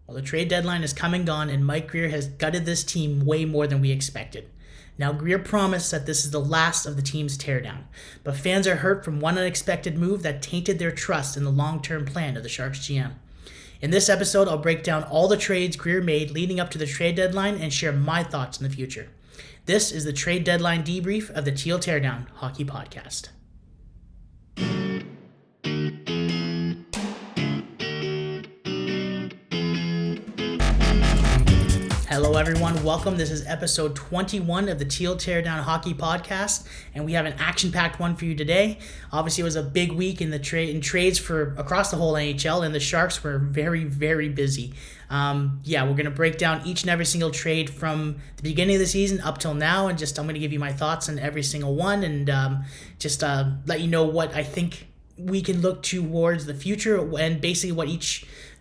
Well, the trade deadline is come and gone, and Mike Grier has gutted this team way more than we expected. Now, Grier promised that this is the last of the team's teardown, but fans are hurt from one unexpected move that tainted their trust in the long-term plan of the Sharks GM. In this episode, I'll break down all the trades Grier made leading up to the trade deadline and share my thoughts in the future. This is the Trade Deadline Debrief of the Teal Teardown Hockey Podcast. Hello everyone, welcome. This is episode 21 of the Teal Teardown Hockey Podcast, and we have an action-packed one for you today. Obviously, it was a big week in trades for across the whole NHL, and the Sharks were very, very busy. We're going to break down each and every single trade from the beginning of the season up till now, and I'm going to give you my thoughts on every single one, and let you know what I think we can look towards the future, and basically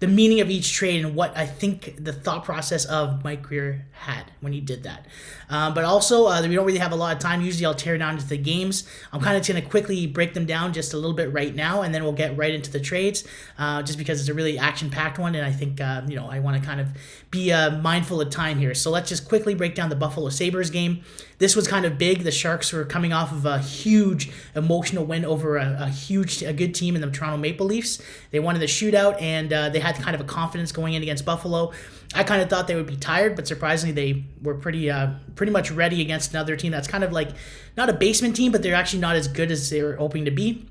the meaning of each trade and what I think the thought process of Mike Grier had when he did that. But also, we don't really have a lot of time. Usually I'll tear down into the games. I'm kind of going to quickly break them down just a little bit right now, and then we'll get right into the trades, just because it's a really action-packed one, and I think, I want to kind of be mindful of time here. So let's just quickly break down the Buffalo Sabres game. This was kind of big. The Sharks were coming off of a huge emotional win over a good team in the Toronto Maple Leafs. They won in the shootout, and they had kind of a confidence going in against Buffalo. I kind of thought they would be tired, but surprisingly, they were pretty much ready against another team that's kind of like not a basement team, but they're actually not as good as they were hoping to be.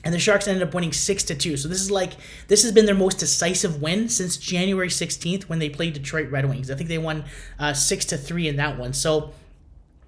And the Sharks ended up winning 6-2. So this has been their most decisive win since January 16th when they played Detroit Red Wings. I think they won 6-3 in that one. So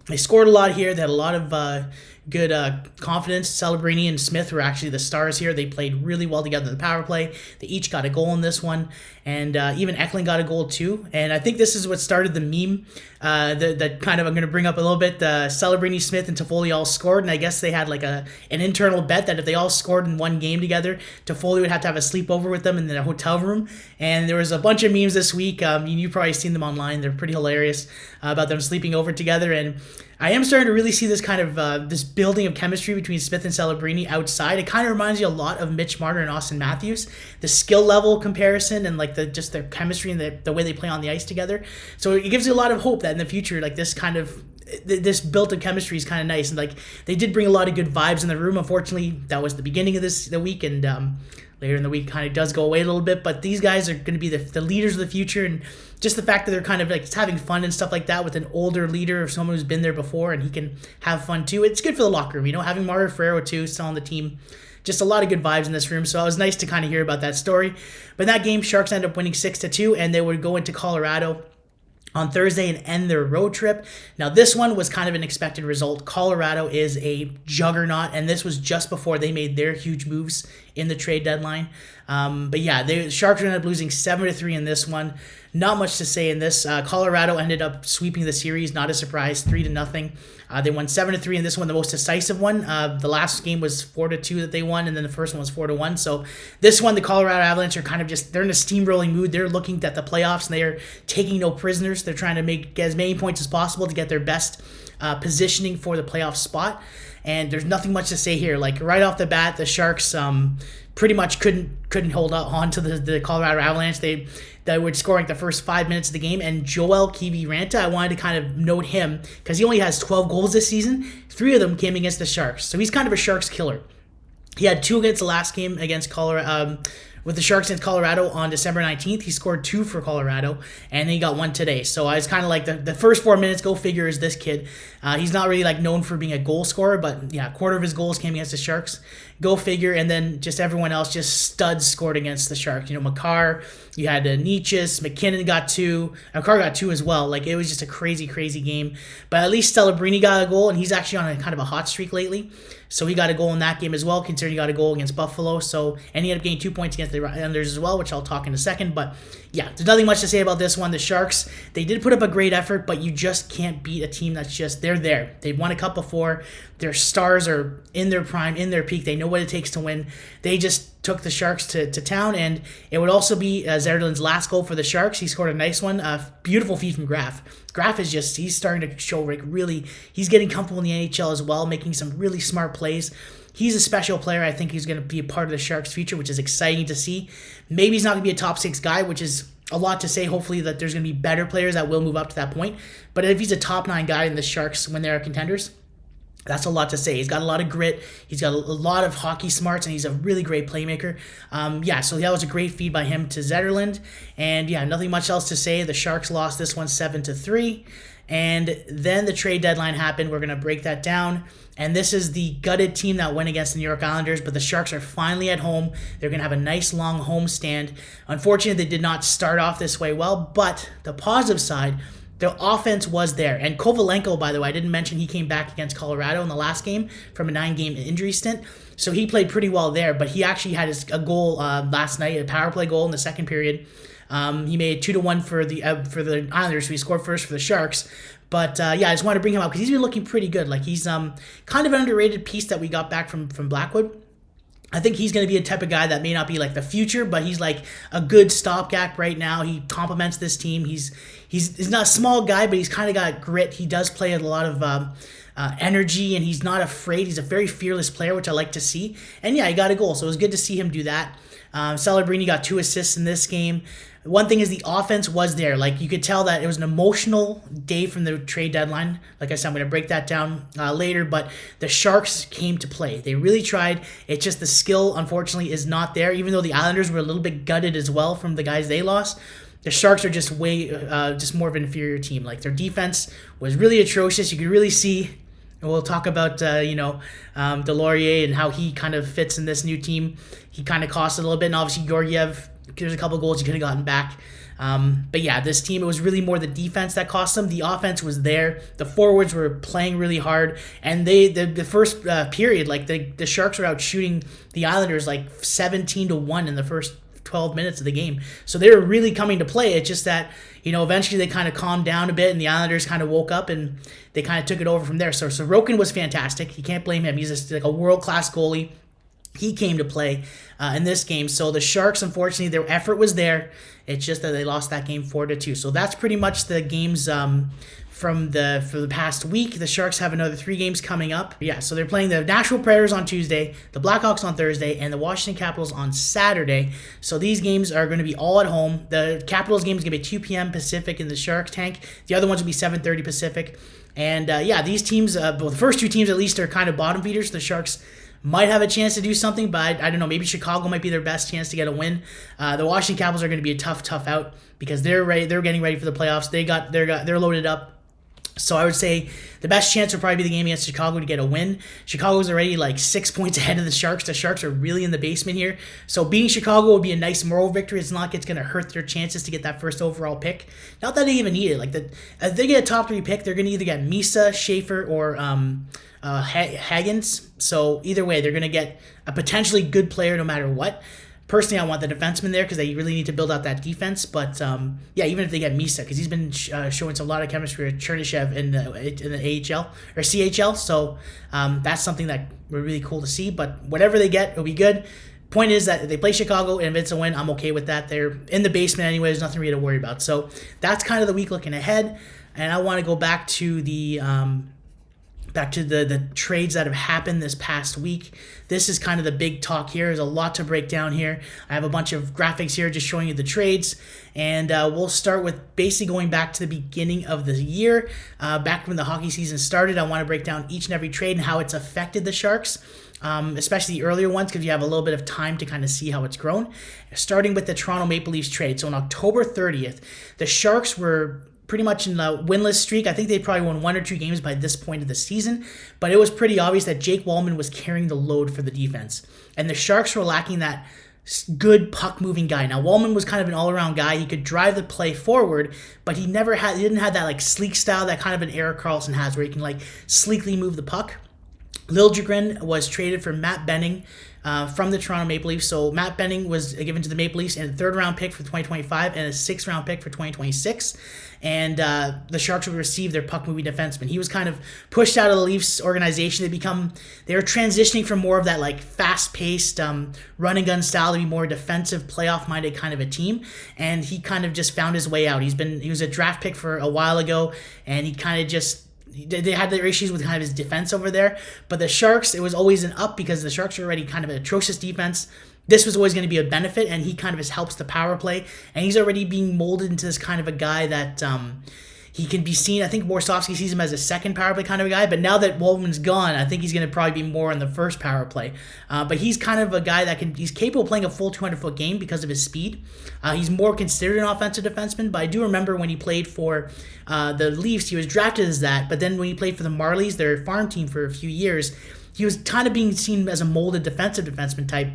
they scored a lot here. They had a lot of good confidence. Celebrini and Smith were actually the stars here. They played really well together in the power play. They each got a goal in this one, and even Eklund got a goal too. And I think this is what started the meme that kind of I'm going to bring up a little bit. Celebrini, Smith, and Toffoli all scored, and I guess they had like an internal bet that if they all scored in one game together, Toffoli would have to have a sleepover with them in the hotel room. And there was a bunch of memes this week. You've probably seen them online. They're pretty hilarious about them sleeping over together. And I am starting to really see this kind of this building of chemistry between Smith and Celebrini outside. It kind of reminds you a lot of Mitch Marner and Austin Matthews. The skill level comparison and like just their chemistry and the way they play on the ice together. So it gives you a lot of hope that in the future, like this built-up chemistry is kind of nice. And like they did bring a lot of good vibes in the room. Unfortunately, that was the beginning of the week, and later in the week kind of does go away a little bit. But these guys are going to be the leaders of the future, and just the fact that they're kind of like having fun and stuff like that with an older leader or someone who's been there before and he can have fun too. It's good for the locker room, having Mario Ferrero too still on the team. Just a lot of good vibes in this room. So it was nice to kind of hear about that story. But in that game, Sharks ended up winning 6-2, and they would go into Colorado on Thursday and end their road trip. Now, this one was kind of an expected result. Colorado is a juggernaut, and this was just before they made their huge moves in the trade deadline. The Sharks ended up losing 7-3 in this one. Not much to say in this. Colorado ended up sweeping the series, not a surprise, 3-0. They won 7-3 in this one, the most decisive one. The last game was 4-2 that they won, and then the first one was 4-1. So this one, the Colorado Avalanche are kind of they're in a steamrolling mood. They're looking at the playoffs, and they are taking no prisoners. They're trying to get as many points as possible to get their best positioning for the playoff spot. And there's nothing much to say here. Like right off the bat, the Sharks pretty much couldn't hold on to the Colorado Avalanche. They were scoring the first 5 minutes of the game, and Joel Kiviranta, I wanted to kind of note him because he only has 12 goals this season. 3 of them came against the Sharks, so he's kind of a Sharks killer. He had 2 against the last game against Colorado. With the Sharks against Colorado on December 19th, he scored 2 for Colorado, and then he got 1 today. So I was kind of like, the first 4 minutes, go figure, is this kid. He's not really like known for being a goal scorer, but yeah, a quarter of his goals came against the Sharks. Go figure. And then just everyone else, just studs scored against the Sharks. Makar, you had Nietzsche's, McKinnon got 2, Makar got 2 as well. Like it was just a crazy, crazy game. But at least Celebrini got a goal, and he's actually on a kind of a hot streak lately. So he got a goal in that game as well, considering he got a goal against Buffalo. And he ended up getting 2 points against the Islanders as well, which I'll talk in a second. But yeah, there's nothing much to say about this one. The Sharks, they did put up a great effort, but you just can't beat a team that's they're there. They've won a cup before. Their stars are in their prime, in their peak. They know what it takes to win. They just took the Sharks to town, and it would also be Zerdelin's last goal for the Sharks. He scored a nice one. Beautiful feed from Graf. Graf is he's starting to show like really, he's getting comfortable in the NHL as well, making some really smart plays. He's a special player. I think he's going to be a part of the Sharks' future, which is exciting to see. Maybe he's not going to be a top 6 guy, which is a lot to say. Hopefully that there's going to be better players that will move up to that point. But if he's a top 9 guy in the Sharks when they're contenders, that's a lot to say. He's got a lot of grit. He's got a lot of hockey smarts, and he's a really great playmaker. So that was a great feed by him to Zetterlund. And nothing much else to say. The Sharks lost this one 7-3. And then the trade deadline happened. We're going to break that down. And this is the gutted team that went against the New York Islanders, but the Sharks are finally at home. They're going to have a nice long home stand. Unfortunately, they did not start off this way well, but the positive side, the offense was there. And Kovalenko, by the way, I didn't mention he came back against Colorado in the last game from a 9-game injury stint. So he played pretty well there, but he actually had a goal last night, a power play goal in the second period. He made 2-1 for the Islanders, so he scored first for the Sharks. But I just wanted to bring him up because he's been looking pretty good. Like he's kind of an underrated piece that we got back from Blackwood. I think he's going to be a type of guy that may not be like the future, but he's like a good stopgap right now. He complements this team. He's not a small guy, but he's kind of got grit. He does play a lot of energy, and he's not afraid. He's a very fearless player, which I like to see. And he got a goal, so it was good to see him do that. Celebrini got 2 assists in this game. One thing is the offense was there. Like you could tell that it was an emotional day from the trade deadline. Like I said, I'm going to break that down later, but the Sharks came to play. They really tried. It's just the skill, unfortunately, is not there. Even though the Islanders were a little bit gutted as well from the guys they lost, the Sharks are just just more of an inferior team. Like their defense was really atrocious. You could really see. And we'll talk about, Delorier and how he kind of fits in this new team. He kind of cost it a little bit. And obviously, Georgiev, there's a couple goals he could have gotten back. This team, it was really more the defense that cost them. The offense was there. The forwards were playing really hard. And the first period, like the Sharks were out shooting the Islanders like 17-1 in the first 12 minutes of the game. So they were really coming to play. It's just that, eventually they kind of calmed down a bit and the Islanders kind of woke up and they kind of took it over from there. So Sorokin was fantastic. You can't blame him. He's just like a world-class goalie. He came to play in this game. So the Sharks, unfortunately, their effort was there. It's just that they lost that game 4-2. So that's pretty much the games for the past week. The Sharks have another 3 games coming up. So they're playing the Nashville Predators on Tuesday, the Blackhawks on Thursday, and the Washington Capitals on Saturday. So these games are going to be all at home. The Capitals game is going to be 2 p.m. Pacific in the Sharks tank. The other ones will be 7:30 Pacific. And these teams, the first 2 teams at least, are kind of bottom feeders. The Sharks might have a chance to do something, but I don't know. Maybe Chicago might be their best chance to get a win. The Washington Capitals are going to be a tough out because they're ready. They're getting ready for the playoffs. They're loaded up. So I would say the best chance would probably be the game against Chicago to get a win. Chicago's already like 6 points ahead of the Sharks. The Sharks are really in the basement here. So beating Chicago would be a nice moral victory. It's not like it's going to hurt their chances to get that first overall pick. Not that they even need it. If they get a top 3 pick, they're going to either get Misa, Schaefer, or Haggins. So either way, they're going to get a potentially good player no matter what. Personally, I want the defenseman there because they really need to build out that defense. But even if they get Misa, because he's been showing a lot of chemistry with Chernishev in the AHL or CHL. So that's something that we're really cool to see. But whatever they get, it'll be good. Point is that if they play Chicago and if it's a win, I'm okay with that. They're in the basement anyway. There's nothing really to worry about. So that's kind of the week looking ahead. And I want to go back to the trades that have happened this past week. This is kind of the big talk here. There's a lot to break down here. I have a bunch of graphics here just showing you the trades. And we'll start with basically going back to the beginning of the year. Back when the hockey season started, I want to break down each and every trade and how it's affected the Sharks. Especially the earlier ones because you have a little bit of time to kind of see how it's grown. Starting with the Toronto Maple Leafs trade. So on October 30th, the Sharks were pretty much in the winless streak. I think they probably won 1 or 2 games by this point of the season, but it was pretty obvious that Jake Wallman was carrying the load for the defense, and the Sharks were lacking that good puck-moving guy. Now, Wallman was kind of an all-around guy. He could drive the play forward, but he didn't have that like sleek style that kind of an Erik Karlsson has, where he can like sleekly move the puck. Liljegren was traded for Matt Benning from the Toronto Maple Leafs. So Matt Benning was given to the Maple Leafs and a 3rd-round pick for 2025 and a 6th-round pick for 2026. And the Sharks would receive their puck-moving defenseman. He was kind of pushed out of the Leafs organization. They were transitioning from more of that like fast-paced run-and-gun style to be more defensive, playoff-minded kind of a team. And he kind of just found his way out. He was a draft pick for a while ago, and he kind of just... They had their issues with kind of his defense over there. But the Sharks, it was always an up because the Sharks are already kind of an atrocious defense. this was always going to be a benefit, and he kind of helps the power play, and he's already being molded into this kind of a guy that he can be seen. I think Warsofsky sees him as a second power play kind of a guy, but now that Waldman's gone, I think he's going to probably be more on the first power play. But he's kind of a guy that he's capable of playing a full 200-foot game because of his speed. He's more considered an offensive defenseman, but I do remember when he played for the Leafs, he was drafted as that, but then when he played for the Marlies, their farm team for a few years, he was kind of being seen as a molded defensive defenseman type.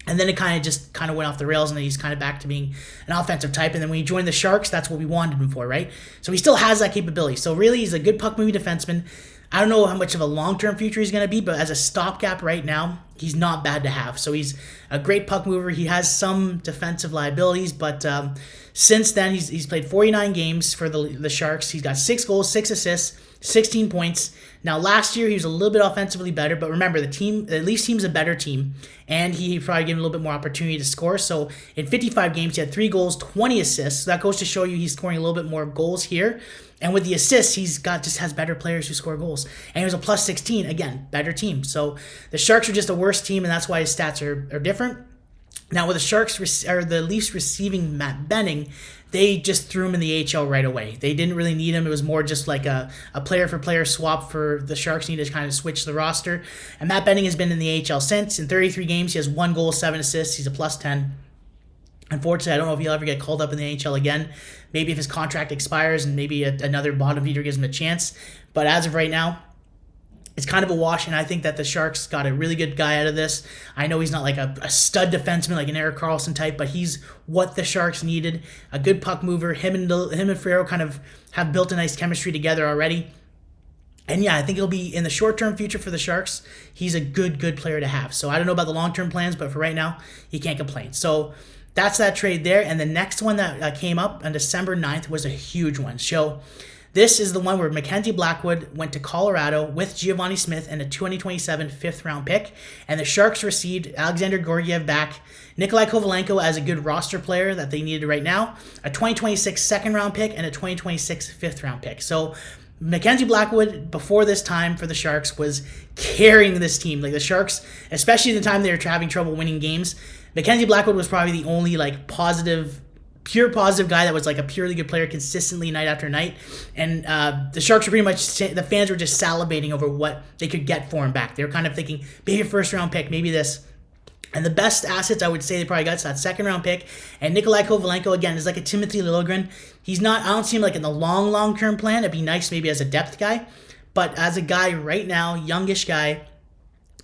And then it kind of went off the rails, and then he's kind of back to being an offensive type. And then when he joined the Sharks, that's what we wanted him for, right? So he still has that capability. So really, he's a good puck-moving defenseman. I don't know how much of a long-term future he's going to be, but as a stopgap right now, he's not bad to have. So he's a great puck mover. He has some defensive liabilities, but since then, he's played 49 games for the Sharks. He's got 6 goals, 6 assists, 16 points. Now, last year, he was a little bit offensively better, but remember, the Leafs team's a better team, and he probably gave him a little bit more opportunity to score. So in 55 games, he had 3 goals, 20 assists. So that goes to show you he's scoring a little bit more goals here. And with the assists, has better players who score goals. And he was a plus 16, again, better team. So the Sharks are just a worse team, and that's why his stats are different. Now, with the Leafs receiving Matt Benning, they just threw him in the AHL right away. They didn't really need him. It was more just like a player-for-player swap for the Sharks. Need to kind of switch the roster. And Matt Benning has been in the AHL since. In 33 games, he has 1 goal, 7 assists. He's a plus 10. Unfortunately, I don't know if he'll ever get called up in the AHL again. Maybe if his contract expires and maybe another bottom feeder gives him a chance. But as of right now, it's kind of a wash, and I think that the Sharks got a really good guy out of this. I know he's not like a stud defenseman like an Erik Karlsson type, but he's what the Sharks needed. A good puck mover. Him and Ferrero kind of have built a nice chemistry together already. And yeah, I think it'll be in the short-term future for the Sharks. He's a good player to have. So I don't know about the long-term plans, but for right now, he can't complain. So that's that trade there. And the next one that came up on December 9th was a huge one. So this is the one where Mackenzie Blackwood went to Colorado with Giovanni Smith and a 2027 fifth-round pick. And the Sharks received Alexander Georgiev back, Nikolai Kovalenko as a good roster player that they needed right now, a 2026 second-round pick, and a 2026 fifth-round pick. So Mackenzie Blackwood, before this time for the Sharks, was carrying this team. Like the Sharks, especially the time they were having trouble winning games, Mackenzie Blackwood was probably the only pure positive guy that was like a purely good player consistently night after night. And the Sharks were pretty much, the fans were just salivating over what they could get for him back. They were kind of thinking, maybe a first-round pick, maybe this. And the best assets I would say they probably got is that second-round pick. And Nikolai Kovalenko, again, is like a Timothy Liljegren. He's not, I don't see him like in the long-term plan. It'd be nice maybe as a depth guy. But as a guy right now, youngish guy,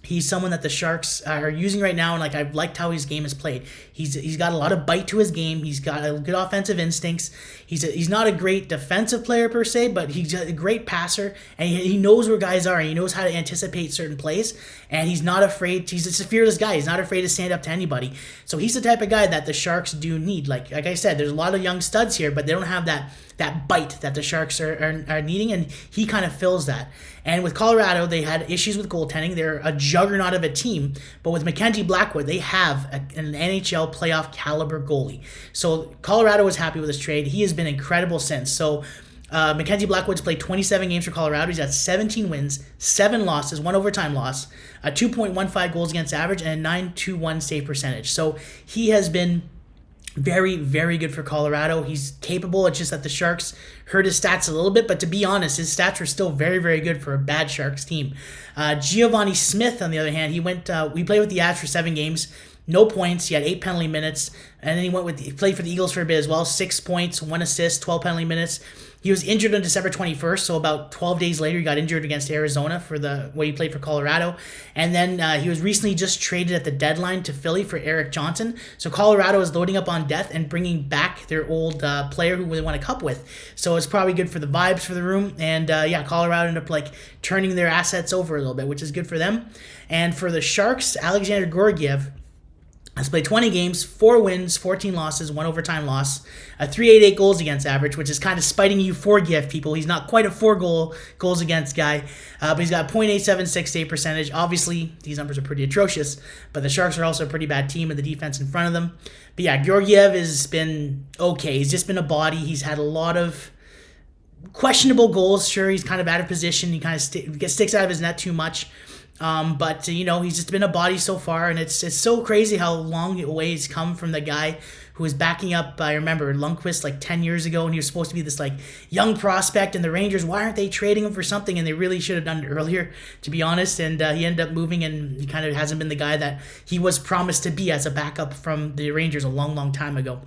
he's someone that the Sharks are using right now, and like I've liked how his game is played. He's got a lot of bite to his game. He's got a good offensive instincts. He's not a great defensive player per se, but he's a great passer, and he knows where guys are, and he knows how to anticipate certain plays, and he's not afraid. He's just a fearless guy. He's not afraid to stand up to anybody. So he's the type of guy that the Sharks do need. Like I said, there's a lot of young studs here, but they don't have that bite that the Sharks are needing, and he kind of fills that. And with Colorado, they had issues with goaltending. They're a juggernaut of a team, but with Mackenzie Blackwood, they have an NHL playoff caliber goalie. So Colorado was happy with this trade. He has been incredible since. So Mackenzie Blackwood's played 27 games for Colorado. He's got 17 wins, 7 losses, 1 overtime loss, a 2.15 goals against average, and a 9.21 save percentage. So he has been very, very good for Colorado. He's capable. It's just that the Sharks hurt his stats a little bit, but to be honest, his stats were still very, very good for a bad Sharks team. Giovanni Smith, on the other hand, he played with the Avs for 7 games, no points. He had 8 penalty minutes, and then he played for the Eagles for a bit as well, 6 points, 1 assist, 12 penalty minutes. He was injured on December 21st, so about 12 days later, he got injured against Arizona when he played for Colorado. And then he was recently just traded at the deadline to Philly for Eric Johnson. So Colorado is loading up on depth and bringing back their old player who they won a cup with. So it's probably good for the vibes for the room. And Colorado ended up turning their assets over a little bit, which is good for them. And for the Sharks, Alexander Georgiev has played 20 games, 4 wins, 14 losses, 1 overtime loss, a 3.88 goals against average, which is kind of spiting you for Georgiev people. He's not quite a 4 goals against guy, but he's got a .876 save percentage. Obviously, these numbers are pretty atrocious, but the Sharks are also a pretty bad team with the defense in front of them. But yeah, Georgiev has been okay. He's just been a body. He's had a lot of questionable goals. Sure, he's kind of out of position. He kind of sticks out of his net too much. But he's just been a body so far, and it's so crazy how long away he's come from the guy who was backing up, I remember, Lundqvist like 10 years ago, and he was supposed to be this like young prospect, and the Rangers, why aren't they trading him for something? And they really should have done it earlier, to be honest, and he ended up moving, and he kind of hasn't been the guy that he was promised to be as a backup from the Rangers a long, long time ago.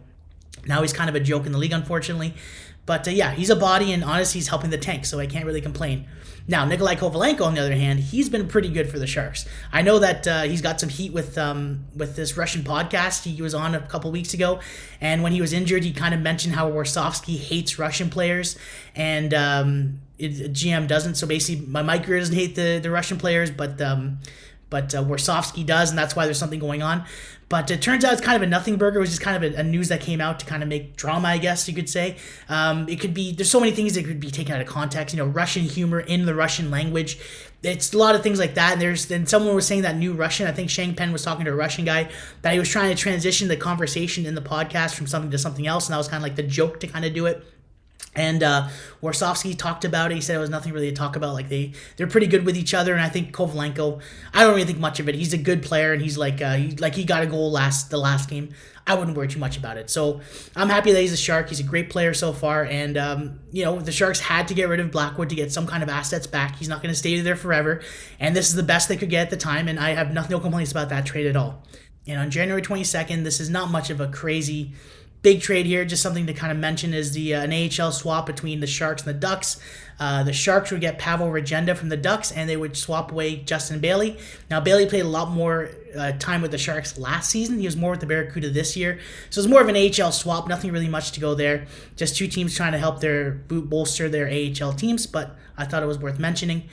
Now he's kind of a joke in the league, unfortunately. But he's a body, and honestly, he's helping the tank, so I can't really complain. Now, Nikolai Kovalenko, on the other hand, he's been pretty good for the Sharks. I know that he's got some heat with this Russian podcast he was on a couple weeks ago, and when he was injured, he kind of mentioned how Warsofsky hates Russian players, and GM doesn't. So basically, Mike Grier doesn't hate the Russian players, but Warsofsky does, and that's why there's something going on. But it turns out it's kind of a nothing burger. It was just kind of a news that came out to kind of make drama, I guess you could say. It could be, there's so many things that could be taken out of context. Russian humor in the Russian language. It's a lot of things like that. And then someone was saying that new Russian, I think Shang Pen was talking to a Russian guy, that he was trying to transition the conversation in the podcast from something to something else. And that was kind of like the joke to kind of do it. And Warsofsky talked about it. He said it was nothing really to talk about. Like they're pretty good with each other. And I think Kovalenko, I don't really think much of it. He's a good player, and he's he got a goal the last game. I wouldn't worry too much about it. So I'm happy that he's a Shark. He's a great player so far. And the Sharks had to get rid of Blackwood to get some kind of assets back. He's not going to stay there forever. And this is the best they could get at the time. And I have no complaints about that trade at all. And on January 22nd, this is not much of a crazy big trade here. Just something to kind of mention is an AHL swap between the Sharks and the Ducks. The Sharks would get Pavel Regenda from the Ducks, and they would swap away Justin Bailey. Now, Bailey played a lot more time with the Sharks last season. He was more with the Barracuda this year. So it's more of an AHL swap. Nothing really much to go there. Just two teams trying to help bolster their AHL teams, but I thought it was worth mentioning.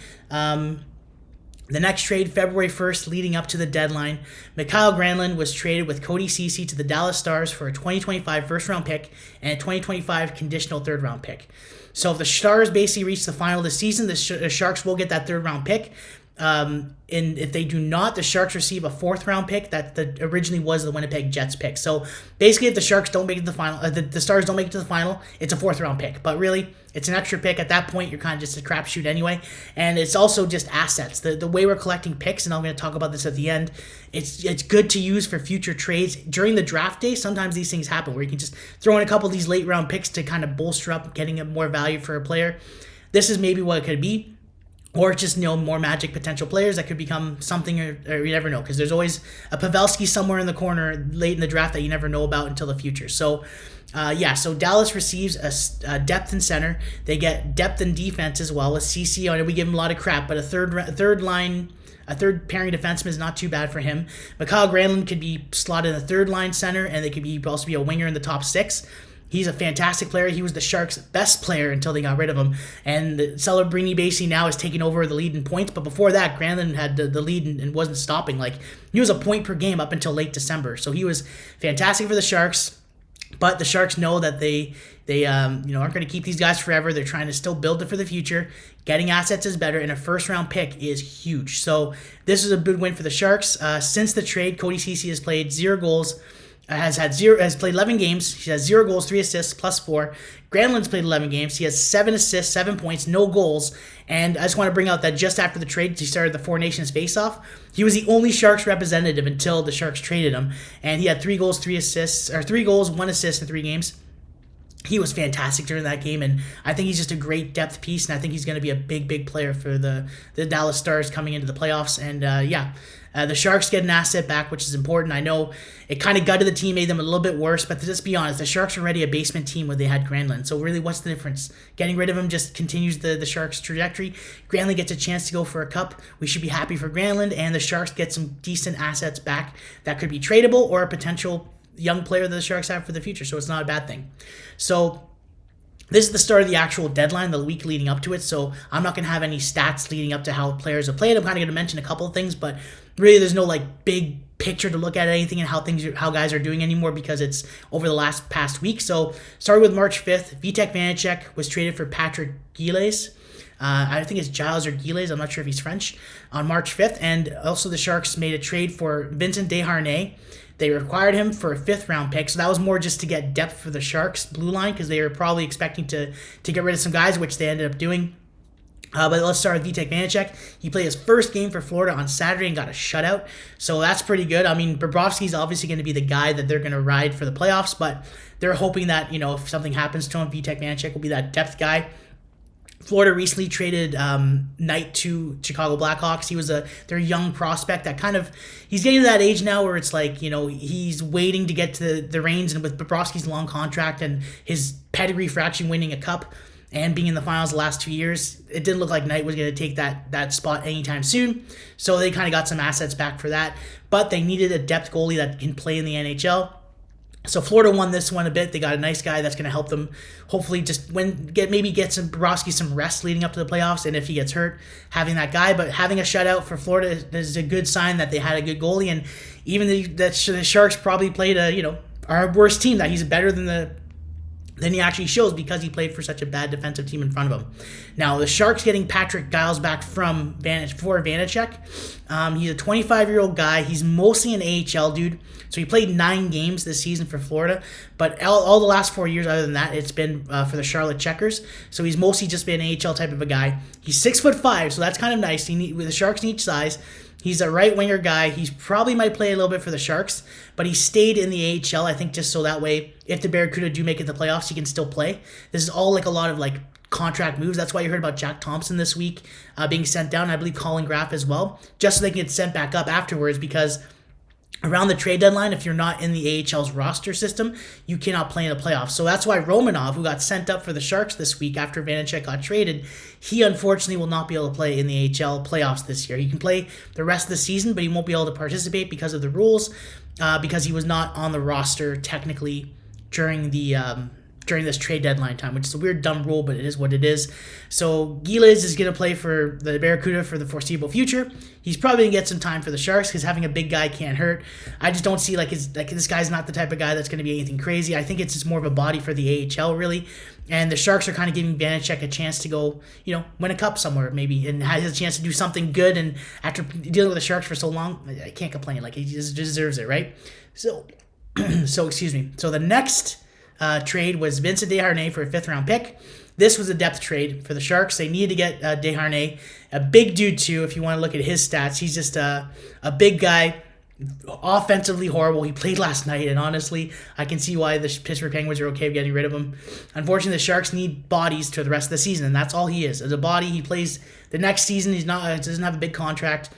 The next trade, February 1st, leading up to the deadline, Mikael Granlund was traded with Cody Ceci to the Dallas Stars for a 2025 first-round pick and a 2025 conditional third-round pick. So if the Stars basically reach the final this season, the Sharks will get that third-round pick. And if they do not, the Sharks receive a fourth-round pick that originally was the Winnipeg Jets pick. So basically, if the Sharks don't make it to the final, the Stars don't make it to the final, it's a fourth-round pick. But really, it's an extra pick. At that point, you're kind of just a crapshoot anyway. And it's also just assets. The way we're collecting picks, and I'm going to talk about this at the end, it's good to use for future trades. During the draft day, sometimes these things happen where you can just throw in a couple of these late-round picks to kind of bolster up getting more value for a player. This is maybe what it could be. Or just, more magic potential players that could become something, or you never know. Because there's always a Pavelski somewhere in the corner late in the draft that you never know about until the future. So, so Dallas receives a depth in center. They get depth in defense as well with CC. I know we give him a lot of crap, but a third pairing defenseman is not too bad for him. Mikael Granlund could be slotted in the third line center, and they could also be a winger in the top six. He's a fantastic player. He was the Sharks' best player until they got rid of him. And Celebrini basically now is taking over the lead in points. But before that, Granlund had the lead and wasn't stopping. He was a point per game up until late December. So he was fantastic for the Sharks. But the Sharks know that they aren't going to keep these guys forever. They're trying to still build it for the future. Getting assets is better, and a first-round pick is huge. So this is a good win for the Sharks. Since the trade, Cody Ceci has played 0 goals. Has played 11 games. He has 0 goals, 3 assists, plus 4. Granlund's played 11 games. He has 7 assists, 7 points, no goals. And I just want to bring out that just after the trade, he started the Four Nations face-off. He was the only Sharks representative until the Sharks traded him. And he had 3 goals, 1 assist in 3 games. He was fantastic during that game, and I think he's just a great depth piece, and I think he's going to be a big, big player for the Dallas Stars coming into the playoffs. And the Sharks get an asset back, which is important. I know it kind of gutted the team, made them a little bit worse, but to just be honest, the Sharks are already a basement team when they had Granlund. So really, what's the difference? Getting rid of him just continues the Sharks' trajectory. Granlund gets a chance to go for a cup. We should be happy for Granlund, and the Sharks get some decent assets back that could be tradable or a potential young player that the Sharks have for the future, so it's not a bad thing. So this is the start of the actual deadline, the week leading up to it, so I'm not going to have any stats leading up to how players have played. I'm kind of going to mention a couple of things, but really there's no big picture to look at anything and how guys are doing anymore because it's over the past week. So starting with March 5th, Vitek Vanacek was traded for Patrick Gilles. I think it's Giles or Gilles. I'm not sure if he's French. On March 5th, and also the Sharks made a trade for Vincent Desharnais. They required him for a 5th-round pick, so that was more just to get depth for the Sharks blue line because they were probably expecting to get rid of some guys, which they ended up doing. But let's start with Vitek Vanacek. He played his first game for Florida on Saturday and got a shutout. So that's pretty good. I mean, Bobrovsky's obviously going to be the guy that they're going to ride for the playoffs, but they're hoping that, if something happens to him, Vitek Vanacek will be that depth guy. Florida recently traded Knight to Chicago Blackhawks. He was their young prospect that he's getting to that age now where it's like, he's waiting to get to the reins, and with Bobrovsky's long contract and his pedigree for actually winning a cup and being in the finals the last 2 years, it didn't look like Knight was going to take that spot anytime soon. So they kind of got some assets back for that. But they needed a depth goalie that can play in the NHL. So Florida won this one a bit. They got a nice guy that's going to help them hopefully just get some Bobrovsky some rest leading up to the playoffs. And if he gets hurt, having that guy. But having a shutout for Florida is a good sign that they had a good goalie. And even the Sharks probably played our worst team, that he's better than he actually shows because he played for such a bad defensive team in front of him. Now, the Sharks getting Patrick Giles back for Vanacek. He's a 25-year-old guy. He's mostly an AHL dude. So he played 9 games this season for Florida. But all the last 4 years, other than that, it's been for the Charlotte Checkers. So he's mostly just been an AHL type of a guy. He's 6'5", so that's kind of nice. The Sharks need size. He's a right-winger guy. He probably might play a little bit for the Sharks, but he stayed in the AHL, I think, just so that way, if the Barracuda do make it to the playoffs, he can still play. This is all a lot of contract moves. That's why you heard about Jack Thompson this week being sent down. I believe Colin Graff as well, just so they can get sent back up afterwards, because around the trade deadline, if you're not in the AHL's roster system, you cannot play in the playoffs. So that's why Romanov, who got sent up for the Sharks this week after Vanacek got traded, he unfortunately will not be able to play in the AHL playoffs this year. He can play the rest of the season, but he won't be able to participate because of the rules, because he was not on the roster technically during this trade deadline time, which is a weird, dumb rule, but it is what it is. So Giles is going to play for the Barracuda for the foreseeable future. He's probably going to get some time for the Sharks because having a big guy can't hurt. I just don't see this guy's not the type of guy that's going to be anything crazy. I think it's just more of a body for the AHL, really. And the Sharks are kind of giving Vanacek a chance to go, win a cup somewhere maybe, and has a chance to do something good. And after dealing with the Sharks for so long, I can't complain. He just deserves it, right? So excuse me. So the next trade was Vincent Desharnais for a 5th-round pick. This was a depth trade for the Sharks. They needed to get Desharnais, a big dude too. If you want to look at his stats, he's just a big guy, offensively horrible. He played last night, and honestly, I can see why the Pittsburgh Penguins are okay with getting rid of him. Unfortunately, the Sharks need bodies to the rest of the season, and that's all he is. As a body, he plays the next season. Doesn't have a big contract.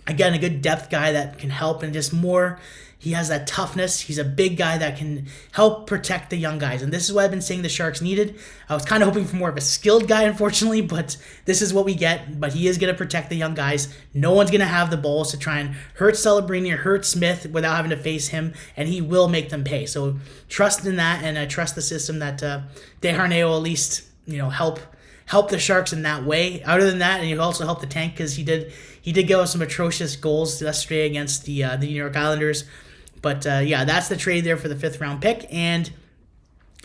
Again, a good depth guy that can help, and just more. He has that toughness. He's a big guy that can help protect the young guys. And this is what I've been saying the Sharks needed. I was kind of hoping for more of a skilled guy, unfortunately, but this is what we get. But he is going to protect the young guys. No one's going to have the balls to try and hurt Celebrini or hurt Smith without having to face him, and he will make them pay. So trust in that, and I trust the system that Desharnais will at least help the Sharks in that way. Other than that, and he'll also help the tank because he did give us some atrocious goals yesterday against the New York Islanders. But that's the trade there for the 5th-round pick. And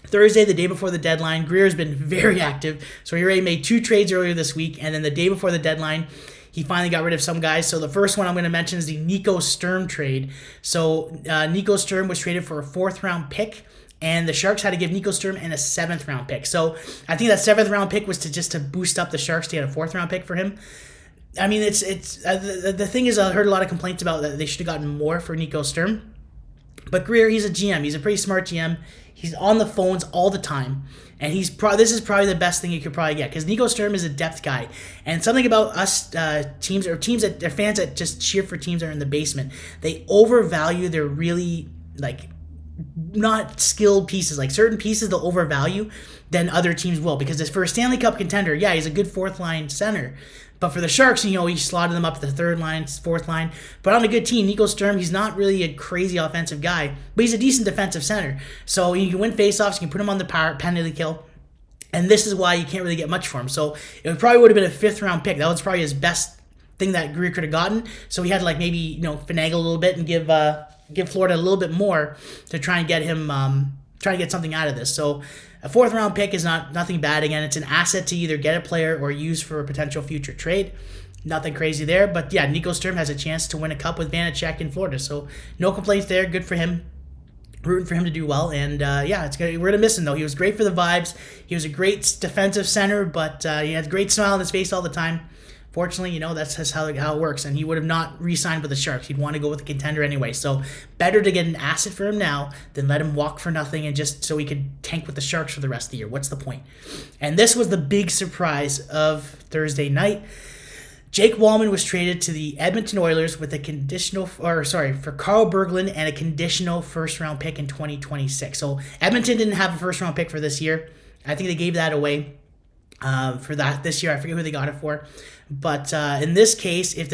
Thursday, the day before the deadline, Grier's been very active. So he already made 2 trades earlier this week, and then the day before the deadline, he finally got rid of some guys. So the first one I'm going to mention is the Nico Sturm trade. So Nico Sturm was traded for a 4th-round pick, and the Sharks had to give Nico Sturm and a 7th-round pick. So I think that 7th-round pick was to boost up the Sharks to get a 4th-round pick for him. I mean, it's the thing is, I heard a lot of complaints about that they should have gotten more for Nico Sturm. But Grier, he's a GM. He's a pretty smart GM. He's on the phones all the time. And this is probably the best thing you could probably get, because Nico Sturm is a depth guy. And something about us teams that fans that just cheer for teams that are in the basement, they overvalue their really not skilled pieces. Certain pieces they'll overvalue than other teams will, because for a Stanley Cup contender, yeah, he's a good 4th-line center. But for the Sharks, he slotted them up at the 3rd line, 4th line. But on a good team, Nico Sturm, he's not really a crazy offensive guy, but he's a decent defensive center. So you can win faceoffs, you can put him on the penalty kill, and this is why you can't really get much for him. So it probably would have been a 5th-round pick. That was probably his best thing that Grier could have gotten. So he had to maybe finagle a little bit and give Florida a little bit more to try and get him try to get something out of this. So a 4th-round pick is nothing bad. Again, it's an asset to either get a player or use for a potential future trade. Nothing crazy there. But yeah, Nico Sturm has a chance to win a cup with Vanacek in Florida. So no complaints there. Good for him. Rooting for him to do well, and we're gonna miss him though. He was great for the vibes. He was a great defensive center, but he had a great smile on his face all the time. Fortunately, that's just how it works, and he would have not re-signed with the Sharks. He'd want to go with a contender anyway. So better to get an asset for him now than let him walk for nothing and just so he could tank with the Sharks for the rest of the year. What's the point? And this was the big surprise of Thursday night. Jake Wallman was traded to the Edmonton Oilers with for Carl Berglund and a conditional first-round pick in 2026. So Edmonton didn't have a first-round pick for this year. I think they gave that away for that this year. I forget who they got it for. But in this case, if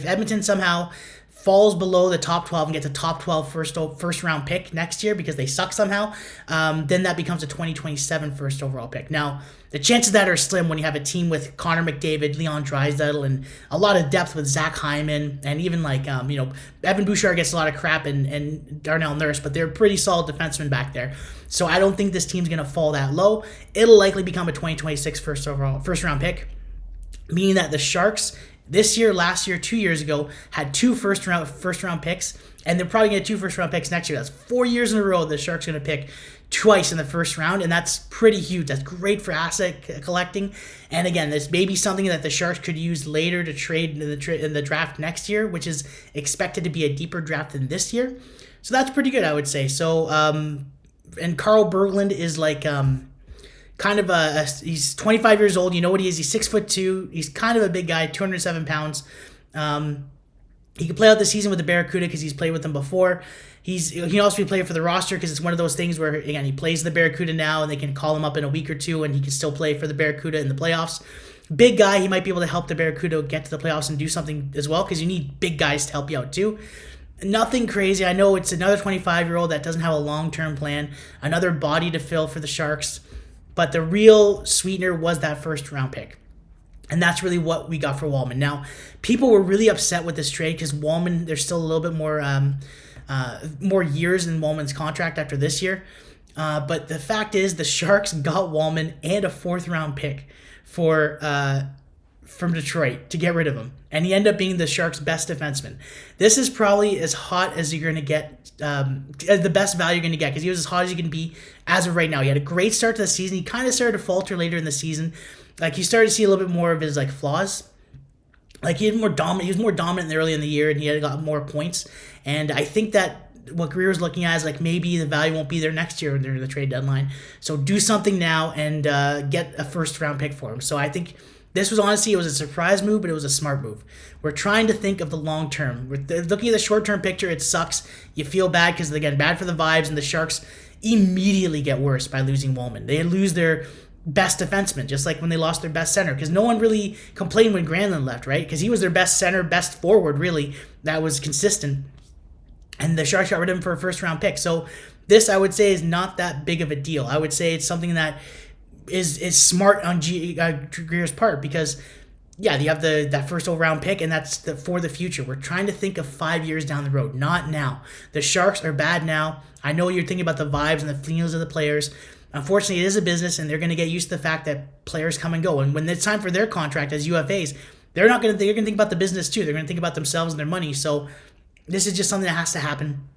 Edmonton somehow falls below the top 12 and gets a top 12 first round pick next year because they suck somehow, then that becomes a 2027 first overall pick. Now, the chances of that are slim when you have a team with Connor McDavid, Leon Draisaitl, and a lot of depth with Zach Hyman, and even Evan Bouchard gets a lot of crap and Darnell Nurse, but they're pretty solid defensemen back there. So I don't think this team's going to fall that low. It'll likely become a 2026 first round pick, meaning that the Sharks this year, last year, 2 years ago, had two first round picks, and they're probably going to get two first round picks next year. That's 4 years in a row the Sharks are going to pick twice in the first round, and that's pretty huge. That's great for asset collecting. And again, this may be something that the Sharks could use later to trade in the draft next year, which is expected to be a deeper draft than this year. So that's pretty good, I would say. So, and Carl Berglund is he's 25 years old. You know what he is? He's 6'2". He's kind of a big guy, 207 pounds. He can play out the season with the Barracuda because he's played with them before. He can also be played for the roster because it's one of those things where, again, he plays the Barracuda now and they can call him up in a week or two and he can still play for the Barracuda in the playoffs. Big guy, he might be able to help the Barracuda get to the playoffs and do something as well because you need big guys to help you out too. Nothing crazy. I know it's another 25-year-old that doesn't have a long-term plan, another body to fill for the Sharks. But the real sweetener was that first-round pick. And that's really what we got for Wallman. Now, people were really upset with this trade because Wallman, there's still a little bit more years in Wallman's contract after this year. But the fact is the Sharks got Wallman and a fourth-round pick from Detroit to get rid of him. And he ended up being the Sharks' best defenseman. This is probably as hot as you're going to get, the best value you're going to get, because he was as hot as you can be as of right now. He had a great start to the season. He kind of started to falter later in the season. You started to see a little bit more of his flaws. He was more dominant early in the year, and he had got more points. And I think that what Grier was looking at is maybe the value won't be there next year during the trade deadline. So do something now and get a first round pick for him. So I think this was honestly, it was a surprise move, but it was a smart move. We're trying to think of the long term. We're looking at the short term picture. It sucks. You feel bad because, again, bad for the vibes, and the Sharks immediately get worse by losing Wallman. They lose their best defenseman, just like when they lost their best center, because no one really complained when Granlund left, right? Because he was their best center, best forward, really, that was consistent. And the Sharks got rid of him for a first-round pick. So this, I would say, is not that big of a deal. I would say it's something that is smart on Grier's part because, yeah, you have that first round pick, and that's for the future. We're trying to think of 5 years down the road, not now. The Sharks are bad now. I know you're thinking about the vibes and the feelings of the players. Unfortunately, it is a business, and they're going to get used to the fact that players come and go. And when it's time for their contract as UFAs, they're going to think about the business too. They're going to think about themselves and their money. So this is just something that has to happen.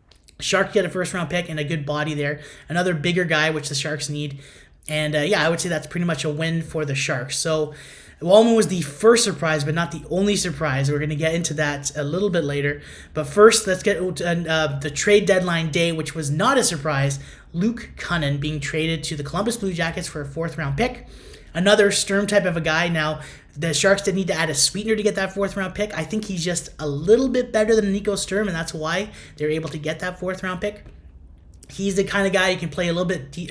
Sharks get a first-round pick and a good body there. Another bigger guy, which the Sharks need. And, I would say that's pretty much a win for the Sharks. So Wallman was the first surprise, but not the only surprise. We're going to get into that a little bit later. But first, let's get to the trade deadline day, which was not a surprise. Luke Cunnin being traded to the Columbus Blue Jackets for a fourth-round pick. Another Sturm type of a guy. Now, the Sharks did need to add a sweetener to get that fourth-round pick. I think he's just a little bit better than Nico Sturm, and that's why they're able to get that fourth-round pick. He's the kind of guy who can play a little bit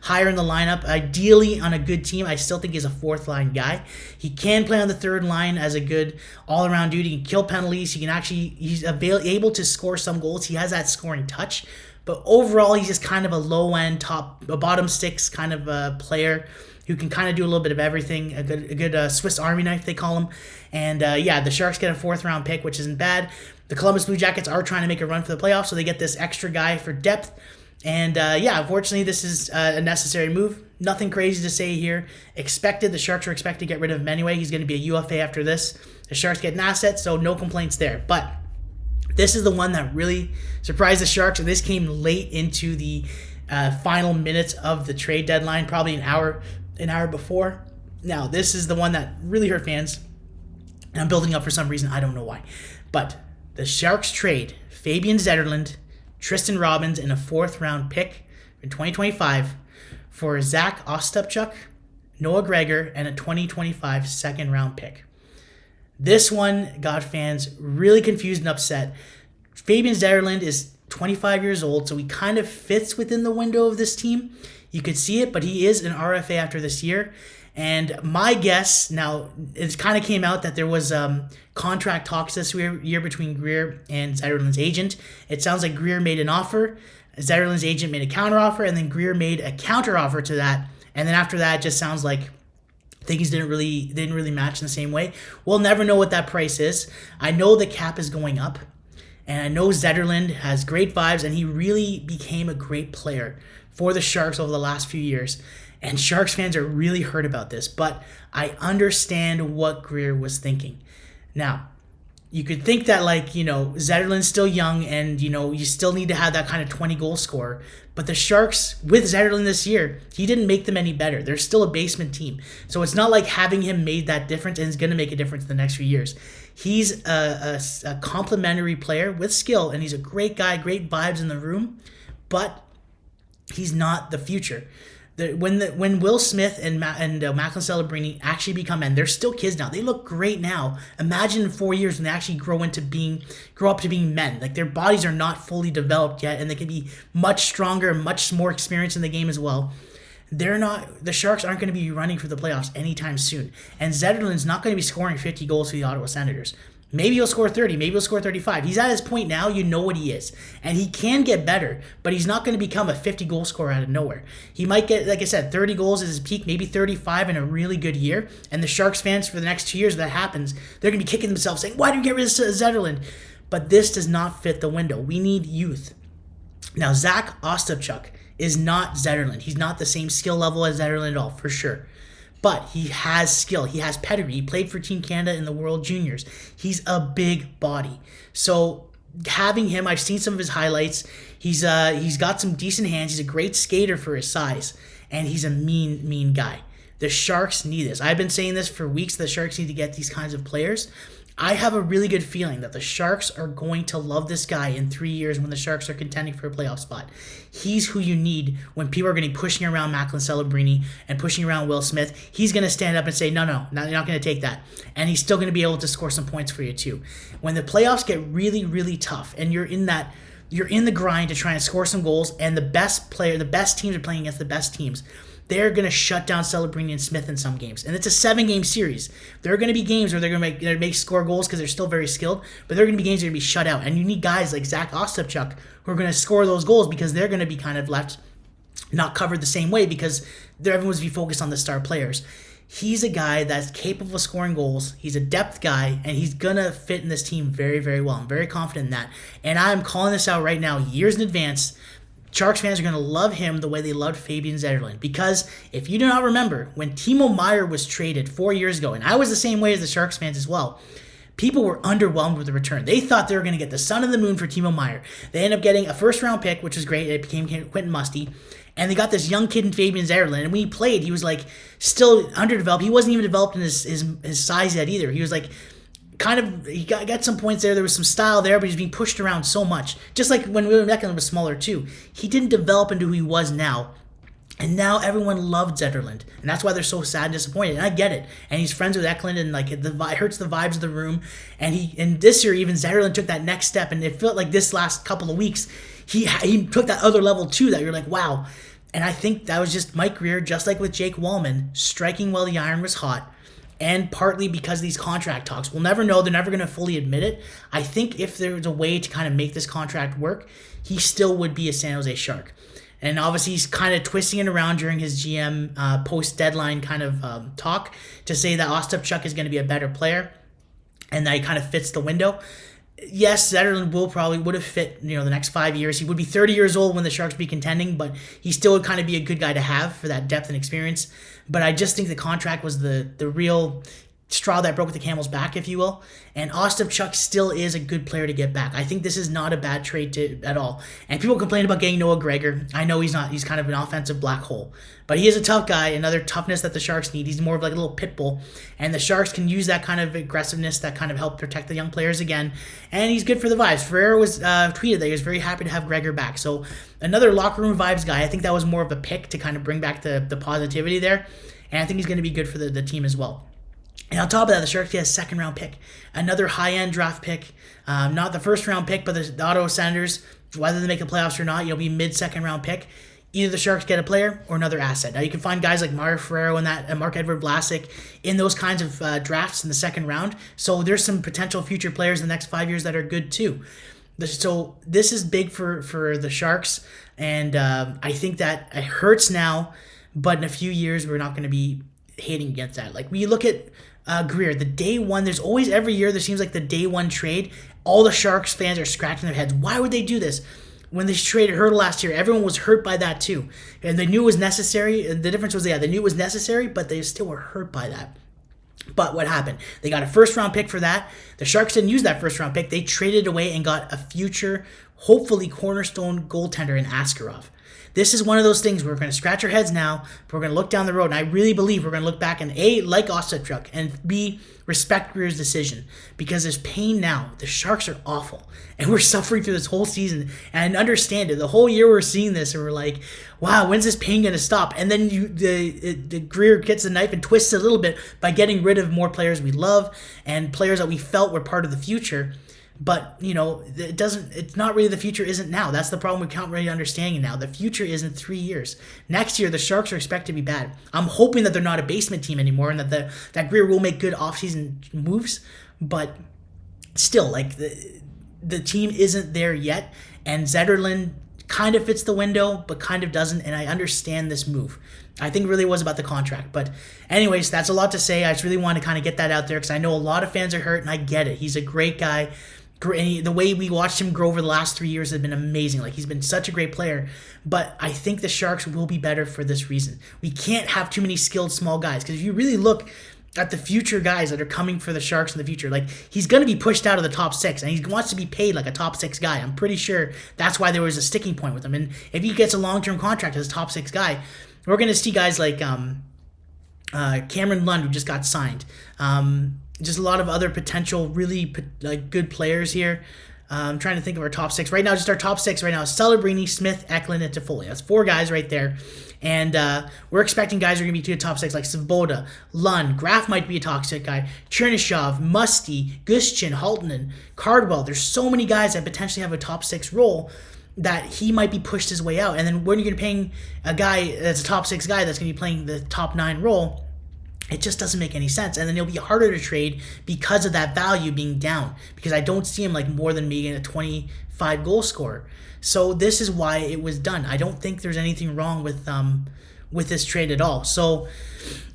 higher in the lineup. Ideally, on a good team, I still think he's a fourth-line guy. He can play on the third line as a good all-around dude. He can kill penalties. He's able to score some goals. He has that scoring touch. But overall, he's just kind of a low-end, bottom six kind of a player who can kind of do a little bit of everything. A good Swiss Army knife, they call him. And the Sharks get a fourth-round pick, which isn't bad. The Columbus Blue Jackets are trying to make a run for the playoffs, so they get this extra guy for depth. And unfortunately, this is a necessary move. Nothing crazy to say here. The Sharks are expected to get rid of him anyway. He's going to be a UFA after this. The Sharks get an asset, so no complaints there. But This is the one that really surprised the Sharks, and this came late into the final minutes of the trade deadline, probably an hour before. Now, this is the one that really hurt fans, and I'm building up for some reason. I don't know why. But the Sharks trade Fabian Zetterlund, Tristan Robbins, and a 4th-round pick in 2025 for Zach Ostapchuk, Noah Gregor, and a 2025 second-round pick. This one got fans really confused and upset. Fabian Zetterlund is 25 years old, so he kind of fits within the window of this team. You could see it, but he is an RFA after this year. And my guess, now, it kind of came out that there was contract talks this year between Grier and Zetterlund's agent. It sounds like Grier made an offer, Zetterlund's agent made a counteroffer, and then Grier made a counteroffer to that. And then after that, it just sounds like things didn't really match in the same way. We'll never know what that price is. I know the cap is going up, and I know Zetterlund has great vibes, and he really became a great player for the Sharks over the last few years. And Sharks fans are really hurt about this, but I understand what Grier was thinking. Now, you could think that, Zetterlund's still young and, you still need to have that kind of 20-goal scorer. But the Sharks, with Zetterlund this year, he didn't make them any better. They're still a basement team. So it's not like having him made that difference and is going to make a difference in the next few years. He's a complimentary player with skill, and he's a great guy, great vibes in the room, but he's not the future. When Will Smith and Macklin Celebrini actually become men, they're still kids now. They look great now. Imagine in 4 years when they actually grow up to being men. Like, their bodies are not fully developed yet, and they can be much stronger, much more experienced in the game as well. The Sharks aren't going to be running for the playoffs anytime soon. And Zetterlund's not going to be scoring 50 goals for the Ottawa Senators. Maybe he'll score 30. Maybe he'll score 35. He's at his point now. You know what he is. And he can get better, but he's not going to become a 50-goal scorer out of nowhere. He might get, like I said, 30 goals as his peak, maybe 35 in a really good year. And the Sharks fans for the next 2 years, if that happens, they're going to be kicking themselves saying, why did we get rid of Zetterlund? But this does not fit the window. We need youth. Now, Zach Ostapchuk is not Zetterlund. He's not the same skill level as Zetterlund at all, for sure. But he has skill. He has pedigree. He played for Team Canada in the World Juniors. He's a big body. So having him, I've seen some of his highlights. He's got some decent hands. He's a great skater for his size. And he's a mean guy. The Sharks need this. I've been saying this for weeks. The Sharks need to get these kinds of players. I have a really good feeling that the Sharks are going to love this guy in 3 years when the Sharks are contending for a playoff spot. He's who you need when people are going to be pushing around Macklin Celebrini and pushing around Will Smith. He's going to stand up and say, no, you're not going to take that. And he's still going to be able to score some points for you too. When the playoffs get really, really tough and you're in the grind to try and score some goals, and the best teams are playing against the best teams, they're going to shut down Celebrini and Smith in some games. And it's a 7-game series. There are going to be games where they're going to make score goals because they're still very skilled, but there are going to be games that are going to be shut out. And you need guys like Zach Ostapchuk who are going to score those goals because they're going to be kind of left not covered the same way because everyone's be focused on the star players. He's a guy that's capable of scoring goals. He's a depth guy, and he's going to fit in this team very, very well. I'm very confident in that. And I'm calling this out right now, years in advance. Sharks fans are going to love him the way they loved Fabian Zetterlund. Because if you do not remember, when Timo Meier was traded 4 years ago, and I was the same way as the Sharks fans as well, people were underwhelmed with the return. They thought they were going to get the sun and the moon for Timo Meier. They ended up getting a first-round pick, which was great. It became Quentin Musty. And they got this young kid in Fabian Zetterlund. And when he played, he was still underdeveloped. He wasn't even developed in his size yet either. He was he got some points there. There was some style there, but he's being pushed around so much. Just like when William Eklund was smaller too. He didn't develop into who he was now. And now everyone loved Zetterlund. And that's why they're so sad and disappointed. And I get it. And he's friends with Eklund, and it hurts the vibes of the room. And this year, even Zetterlund took that next step. And it felt like this last couple of weeks, he took that other level too, that you're like, wow. And I think that was just Mike Grier, just like with Jake Wallman, striking while the iron was hot. And partly because of these contract talks. We'll never know. They're never going to fully admit it. I think if there was a way to kind of make this contract work, he still would be a San Jose Shark. And obviously he's kind of twisting it around during his GM post-deadline kind of talk to say that Ostapchuk is going to be a better player and that he kind of fits the window. Yes, Zetterlund would have fit the next 5 years. He would be 30 years old when the Sharks be contending, but he still would kind of be a good guy to have for that depth and experience. But I just think the contract was the real straw that broke the camel's back, if you will. And Ostapchuk still is a good player to get back. I think this is not a bad trade at all. And people complain about getting Noah Gregor. I know he's not. He's kind of an offensive black hole. But he is a tough guy, another toughness that the Sharks need. He's more of like a little pit bull. And the Sharks can use that kind of aggressiveness, that kind of help protect the young players again. And he's good for the vibes. Ferrer was tweeted that he was very happy to have Gregor back. So another locker room vibes guy. I think that was more of a pick to kind of bring back the positivity there. And I think he's going to be good for the team as well. And on top of that, the Sharks get a second-round pick. Another high-end draft pick. Not the first-round pick, but the Ottawa Senators, whether they make the playoffs or not, be mid-second-round pick. Either the Sharks get a player or another asset. Now, you can find guys like Mario Ferrero and Marc-Edouard Vlasic in those kinds of drafts in the second round. So there's some potential future players in the next 5 years that are good too. So this is big for the Sharks. And I think that it hurts now, but in a few years, we're not going to be hating against that. Like, when you look at Grier, the day one, there's always every year there seems like the day one trade, all the Sharks fans are scratching their heads. Why would they do this? When they traded Hurdle last year, everyone was hurt by that too. And they knew it was necessary. The difference was, they knew it was necessary, but they still were hurt by that. But what happened? They got a first-round pick for that. The Sharks didn't use that first-round pick. They traded away and got a future, hopefully cornerstone goaltender in Askarov. This is one of those things where we're going to scratch our heads now, but we're going to look down the road, and I really believe we're going to look back and A, like Ostapchuk, and B, respect Grier's decision, because there's pain now. The Sharks are awful, and we're suffering through this whole season, and I understand it. The whole year we're seeing this, and we're like, wow, when's this pain going to stop? And then the Grier gets the knife and twists it a little bit by getting rid of more players we love and players that we felt were part of the future. But, it's not really, the future isn't now. That's the problem we can't really understand now. The future is in 3 years. Next year, the Sharks are expected to be bad. I'm hoping that they're not a basement team anymore and that Grier will make good offseason moves. But still, the team isn't there yet. And Zetterlund kind of fits the window, but kind of doesn't. And I understand this move. I think it really was about the contract. But anyways, that's a lot to say. I just really want to kind of get that out there because I know a lot of fans are hurt, and I get it. He's a great guy. The way we watched him grow over the last 3 years has been amazing. He's been such a great player. But I think the Sharks will be better for this reason. We can't have too many skilled small guys, because if you really look at the future guys that are coming for the Sharks in the future, he's going to be pushed out of the top six, and he wants to be paid like a top six guy. I'm pretty sure that's why there was a sticking point with him. And if he gets a long-term contract as a top six guy, we're going to see guys like Cameron Lund, who just got signed. Just a lot of other potential really good players here. I'm trying to think of our top six. Right now, just our top six right now is Celebrini, Smith, Eklund, and Toffoli. That's 4 guys right there. And we're expecting guys who are going to be to the top six, like Svoboda, Lund, Graf might be a toxic guy, Chernyshov, Musty, Gushchin, Haltonen, Cardwell. There's so many guys that potentially have a top six role that he might be pushed his way out. And then when you're going to be paying a guy that's a top six guy that's going to be playing the top 9 role, it just doesn't make any sense. And then it'll be harder to trade because of that value being down, because I don't see him more than being a 25 goal scorer. So this is why it was done. I don't think there's anything wrong with this trade at all. So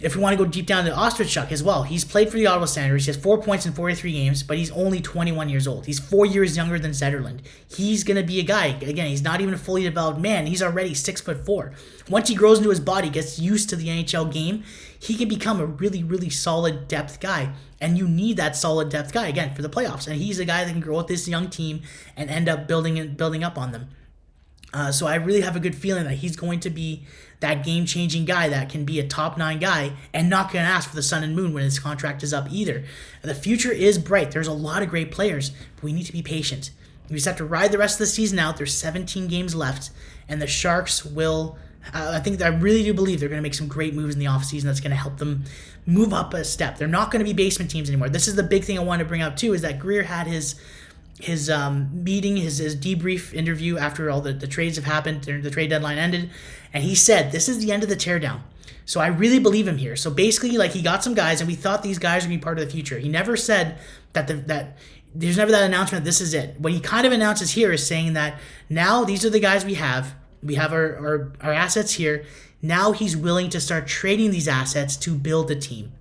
if we want to go deep down to Ostapchuk as well, he's played for the Ottawa Senators. He has 4 points in 43 games, but he's only 21 years old. He's 4 years younger than Zetterlund. He's going to be a guy, again, he's not even a fully developed man. He's already 6'4". Once he grows into his body, gets used to the NHL game, he can become a really, really solid depth guy. And you need that solid depth guy, again, for the playoffs. And he's a guy that can grow with this young team and end up building up on them. So I really have a good feeling that he's going to be that game-changing guy that can be a top 9 guy and not going to ask for the sun and moon when his contract is up either. The future is bright. There's a lot of great players, but we need to be patient. We just have to ride the rest of the season out. There's 17 games left, and the Sharks will... I really do believe they're going to make some great moves in the offseason that's going to help them move up a step. They're not going to be basement teams anymore. This is the big thing I wanted to bring up too, is that Grier had his meeting, his debrief interview after all the trades have happened, the trade deadline ended, and he said this is the end of the teardown. So I really believe him here. So basically, he got some guys, and we thought these guys would be part of the future. He never said that there's never that announcement that this is it. What he kind of announces here is saying that now these are the guys we have. We have our assets here. Now he's willing to start trading these assets to build a team.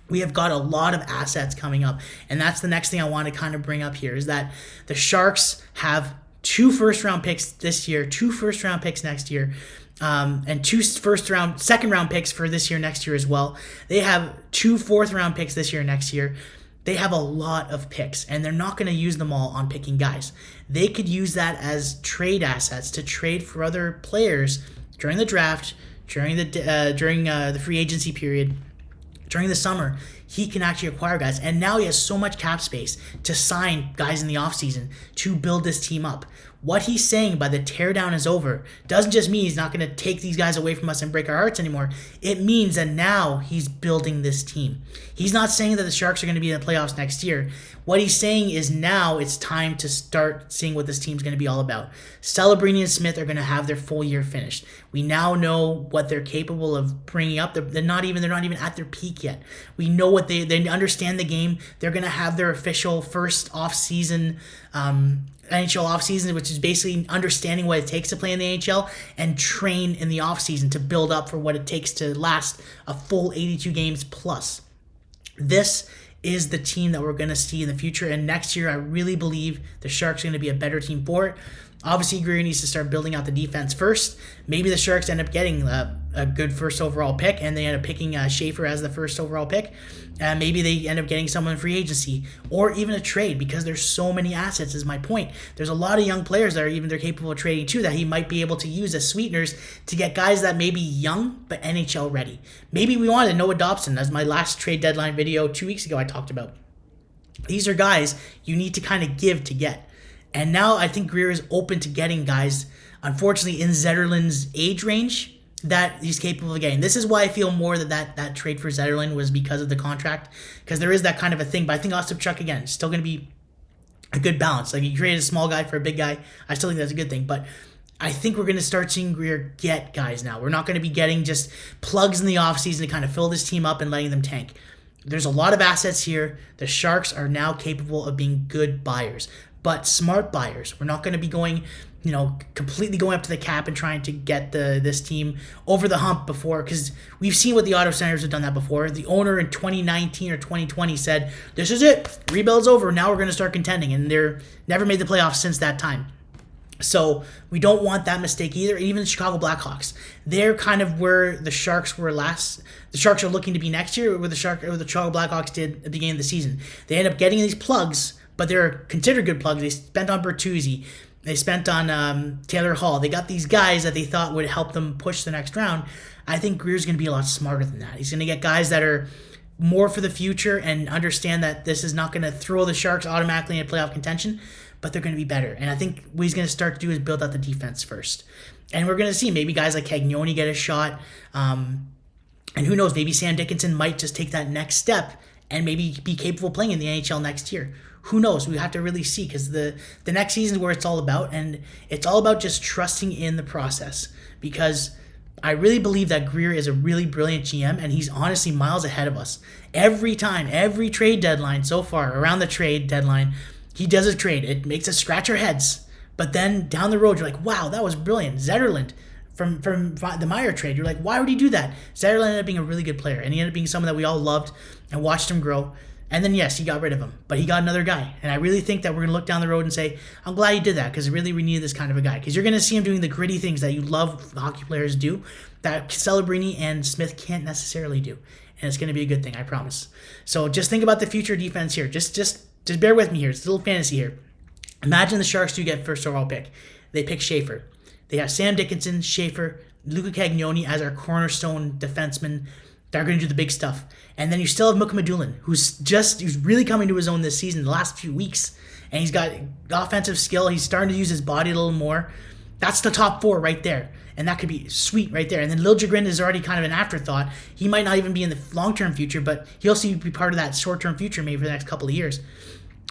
We have got a lot of assets coming up, and that's the next thing I want to kind of bring up here, is that the Sharks have 2 first-round picks this year, 2 first-round picks next year. and 2 second round picks for this year, next year as well. They have 2 fourth round picks this year, next year. They have a lot of picks, and they're not going to use them all on picking guys. They could use that as trade assets to trade for other players during the draft, during the free agency period, during the summer. He can actually acquire guys, and now he has so much cap space to sign guys in the offseason to build this team up. What he's saying by the teardown is over doesn't just mean he's not going to take these guys away from us and break our hearts anymore. It means that now he's building this team. He's not saying that the Sharks are going to be in the playoffs next year. What he's saying is now it's time to start seeing what this team's going to be all about. Celebrini and Smith are going to have their full year finished. We now know what they're capable of bringing up. They're not even at their peak yet. We know what they understand the game. They're going to have their official first off-season NHL offseason, which is basically understanding what it takes to play in the NHL and train in the offseason to build up for what it takes to last a full 82 games plus. This is the team that we're going to see in the future, and next year I really believe the Sharks are going to be a better team for it. Obviously, Grier needs to start building out the defense first. Maybe the Sharks end up getting a good first overall pick, and they end up picking Schaefer as the first overall pick. Maybe they end up getting someone in free agency, or even a trade, because there's so many assets, is my point. There's a lot of young players that they're capable of trading too, that he might be able to use as sweeteners to get guys that may be young but NHL ready. Maybe we wanted Noah Dobson, as my last trade deadline video 2 weeks ago I talked about. These are guys you need to kind of give to get. And now I think Grier is open to getting guys, unfortunately, in Zetterlund's age range that he's capable of getting. This is why I feel more that trade for Zetterlund was because of the contract, because there is that kind of a thing. But I think Ostapchuk, again, is still going to be a good balance. Like, you created a small guy for a big guy. I still think that's a good thing. But I think we're going to start seeing Grier get guys now. We're not going to be getting just plugs in the offseason to kind of fill this team up and letting them tank. There's a lot of assets here. The Sharks are now capable of being good buyers, but smart buyers. We're not going to be going, completely going up to the cap and trying to get this team over the hump before, because we've seen what the Ottawa Senators have done that before. The owner in 2019 or 2020 said, "This is it. Rebuild's over. Now we're going to start contending," and they're never made the playoffs since that time. So we don't want that mistake either. Even the Chicago Blackhawks, they're kind of where the Sharks were last. The Sharks are looking to be next year, where the Chicago Blackhawks did at the beginning of the season. They end up getting these plugs, but they're considered good plugs. They spent on Bertuzzi. They spent on Taylor Hall. They got these guys that they thought would help them push the next round. I think Grier's going to be a lot smarter than that. He's going to get guys that are more for the future and understand that this is not going to throw the Sharks automatically into playoff contention, but they're going to be better. And I think what he's going to start to do is build out the defense first. And we're going to see maybe guys like Cagnoni get a shot. And who knows, maybe Sam Dickinson might just take that next step and maybe be capable of playing in the NHL next year. Who knows? We have to really see, because the next season is where it's all about, and it's all about just trusting in the process, because I really believe that Grier is a really brilliant GM, and he's honestly miles ahead of us. Every time, every trade deadline so far, around the trade deadline, he does a trade. It makes us scratch our heads, but then down the road, you're like, wow, that was brilliant. Zetterlund from the Meyer trade, you're like, why would he do that? Zetterlund ended up being a really good player, and he ended up being someone that we all loved and watched him grow. And then, yes, he got rid of him, but he got another guy. And I really think that we're going to look down the road and say, I'm glad he did that, because really we needed this kind of a guy. Because you're going to see him doing the gritty things that you love hockey players do that Celebrini and Smith can't necessarily do. And it's going to be a good thing, I promise. So just think about the future defense here. Just bear with me here. It's a little fantasy here. Imagine the Sharks do get first overall pick. They pick Schaefer. They have Sam Dickinson, Schaefer, Luca Cagnoni as our cornerstone defenseman. They're going to do the big stuff. And then you still have Mika Madulin, who's really coming to his own this season, the last few weeks. And he's got offensive skill. He's starting to use his body a little more. That's the top four right there. And that could be sweet right there. And then Liljegren is already kind of an afterthought. He might not even be in the long-term future, but he'll also be part of that short-term future maybe for the next couple of years.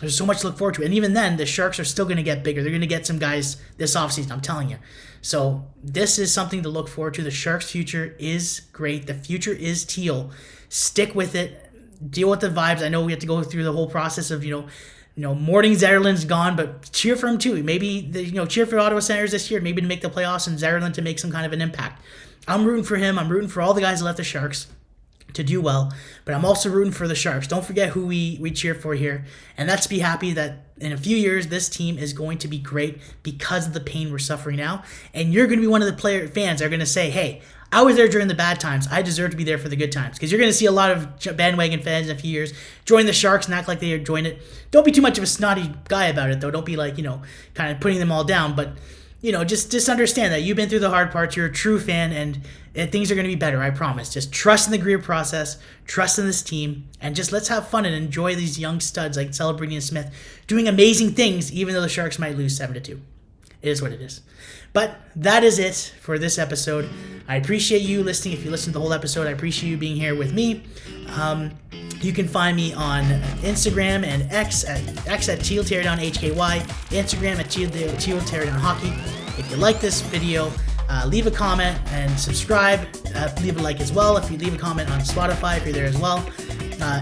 There's so much to look forward to. And even then, the Sharks are still going to get bigger. They're going to get some guys this offseason, I'm telling you. So this is something to look forward to. The Sharks' future is great. The future is teal. Stick with it. Deal with the vibes. I know we have to go through the whole process of, Morning Zetterlund's gone, but cheer for him too. Maybe, cheer for Ottawa Senators this year, maybe to make the playoffs and Zetterlund to make some kind of an impact. I'm rooting for him. I'm rooting for all the guys that left the Sharks. to do well, but I'm also rooting for the Sharks. Don't forget who we cheer for here, and let's be happy that in a few years this team is going to be great because of the pain we're suffering now, and you're going to be one of the fans that are going to say, hey, I was there during the bad times. I deserve to be there for the good times, because you're going to see a lot of bandwagon fans in a few years join the Sharks and act like they joined it. Don't be too much of a snotty guy about it, though. Don't be like, kind of putting them all down, but just understand that you've been through the hard parts. You're a true fan, and things are going to be better, I promise. Just trust in the Grier process, trust in this team, and just let's have fun and enjoy these young studs like Celebrini and Smith doing amazing things, even though the Sharks might lose 7-2. It is what it is. But that is it for this episode. I appreciate you listening. If you listened to the whole episode, I appreciate you being here with me. You can find me on Instagram and X at Teal Teardown HKY, Instagram at Teal Teardown Hockey. If you like this video, leave a comment and subscribe. Leave a like as well. If you leave a comment on Spotify, if you're there as well.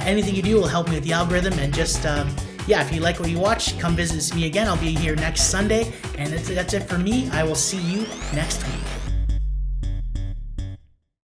Anything you do will help me with the algorithm. And just, if you like what you watch, come visit me again. I'll be here next Sunday. And that's it for me. I will see you next week.